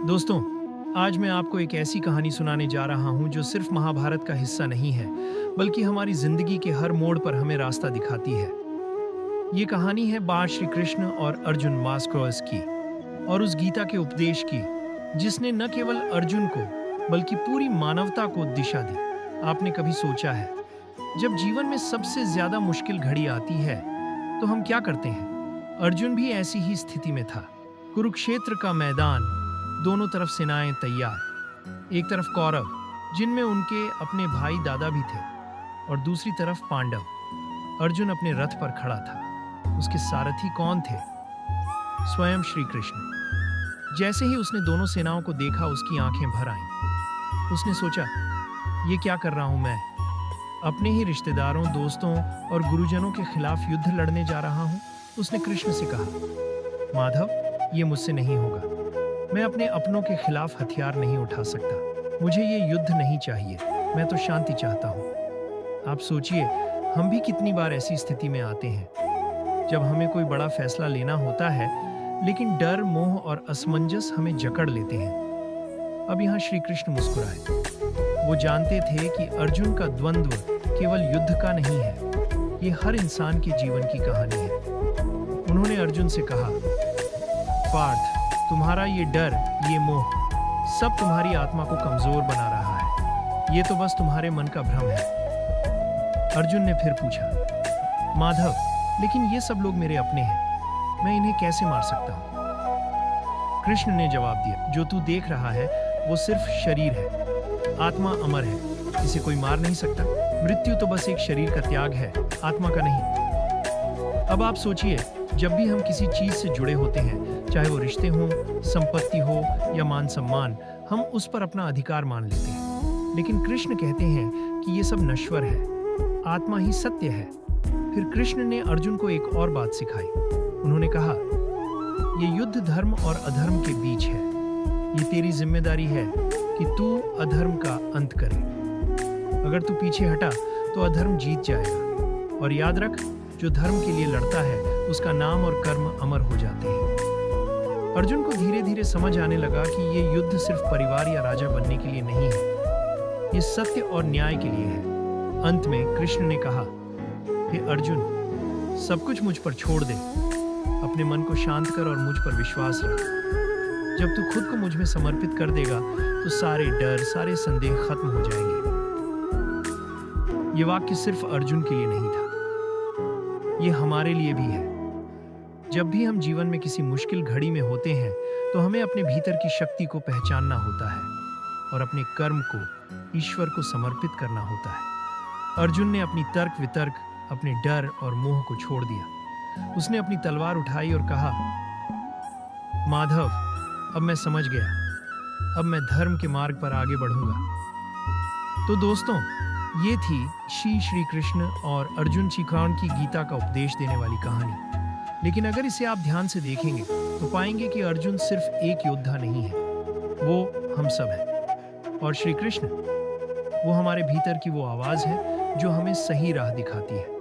दोस्तों, आज मैं आपको एक ऐसी कहानी सुनाने जा रहा हूँ जो सिर्फ महाभारत का हिस्सा नहीं है, बल्कि हमारी जिंदगी के हर मोड़ पर हमें रास्ता दिखाती है। ये कहानी है बाण श्री कृष्ण और अर्जुन मास्कोस की, और उस गीता के उपदेश की, जिसने न केवल अर्जुन को, बल्कि पूरी मानवता को दिशा दी। आपने कभी सोचा है, जब जीवन में सबसे ज्यादा मुश्किल घड़ी आती है, तो हम क्या करते हैं? अर्जुन भी ऐसी ही स्थिति में था। कुरुक्षेत्र का मैदान, दोनों तरफ सेनाएं तैयार। एक तरफ कौरव, जिनमें उनके अपने भाई दादा भी थे, और दूसरी तरफ पांडव। अर्जुन अपने रथ पर खड़ा था। उसके सारथी कौन थे? स्वयं श्री कृष्ण। जैसे ही उसने दोनों सेनाओं को देखा, उसकी आंखें भर आईं। उसने सोचा, ये क्या कर रहा हूं मैं? अपने ही रिश्तेदारों, दोस्तों और गुरुजनों के खिलाफ युद्ध लड़ने जा रहा हूं। उसने कृष्ण से कहा, माधव, ये मुझसे नहीं होगा। मैं अपने अपनों के खिलाफ हथियार नहीं उठा सकता। मुझे ये युद्ध नहीं चाहिए। मैं तो शांति चाहता हूँ। आप सोचिए, हम भी कितनी बार ऐसी स्थिति में आते हैं जब हमें कोई बड़ा फैसला लेना होता है, लेकिन डर, मोह और असमंजस हमें जकड़ लेते हैं। अब यहाँ श्री कृष्ण मुस्कुराए। वो जानते थे कि अर्जुन का द्वंद्व केवल युद्ध का नहीं है, ये हर इंसान के जीवन की कहानी है। उन्होंने अर्जुन से कहा, पार्थ, तुम्हारा ये डर, ये मोह, सब तुम्हारी आत्मा को कमजोर बना रहा है। ये तो बस तुम्हारे मन का भ्रम है। अर्जुन ने फिर पूछा, माधव, लेकिन ये सब लोग मेरे अपने हैं, मैं इन्हें कैसे मार सकता हूं? कृष्ण ने जवाब दिया, जो तू देख रहा है वो सिर्फ शरीर है। आत्मा अमर है, इसे कोई मार नहीं सकता। मृत्यु तो बस एक शरीर का त्याग है, आत्मा का नहीं। अब आप सोचिए, जब भी हम किसी चीज से जुड़े होते हैं, चाहे वो रिश्ते हों, संपत्ति हो या मान सम्मान, हम उस पर अपना अधिकार मान लेते हैं। लेकिन कृष्ण कहते हैं कि ये सब नश्वर है, आत्मा ही सत्य है। फिर कृष्ण ने अर्जुन को एक और बात सिखाई। उन्होंने कहा, ये युद्ध धर्म और अधर्म के बीच है। ये तेरी जिम्मेदारी है कि तू अधर्म का अंत करे। अगर तू पीछे हटा तो अधर्म जीत जाएगा। और याद रख, जो धर्म के लिए लड़ता है, उसका नाम और कर्म अमर हो जाते हैं। अर्जुन को धीरे धीरे समझ आने लगा कि ये युद्ध सिर्फ परिवार या राजा बनने के लिए नहीं है, ये सत्य और न्याय के लिए है। अंत में कृष्ण ने कहा, हे अर्जुन, सब कुछ मुझ पर छोड़ दे। अपने मन को शांत कर और मुझ पर विश्वास रख। जब तू खुद को मुझ में समर्पित कर देगा, तो सारे डर, सारे संदेह खत्म हो जाएंगे। ये वाक्य सिर्फ अर्जुन के लिए नहीं था, ये हमारे लिए भी है। जब भी हम जीवन में किसी मुश्किल घड़ी में होते हैं, तो हमें अपने भीतर की शक्ति को पहचानना होता है और अपने कर्म को ईश्वर को समर्पित करना होता है। अर्जुन ने अपनी तर्क वितर्क, अपने डर और मोह को छोड़ दिया। उसने अपनी तलवार उठाई और कहा, माधव, अब मैं समझ गया। अब मैं धर्म के मार्ग पर आगे बढ़ूंगा। तो दोस्तों, ये थी श्री कृष्ण और अर्जुन श्रीकृष्ण की गीता का उपदेश देने वाली कहानी। लेकिन अगर इसे आप ध्यान से देखेंगे, तो पाएंगे कि अर्जुन सिर्फ एक योद्धा नहीं है, वो हम सब है। और श्री कृष्ण, वो हमारे भीतर की वो आवाज है जो हमें सही राह दिखाती है।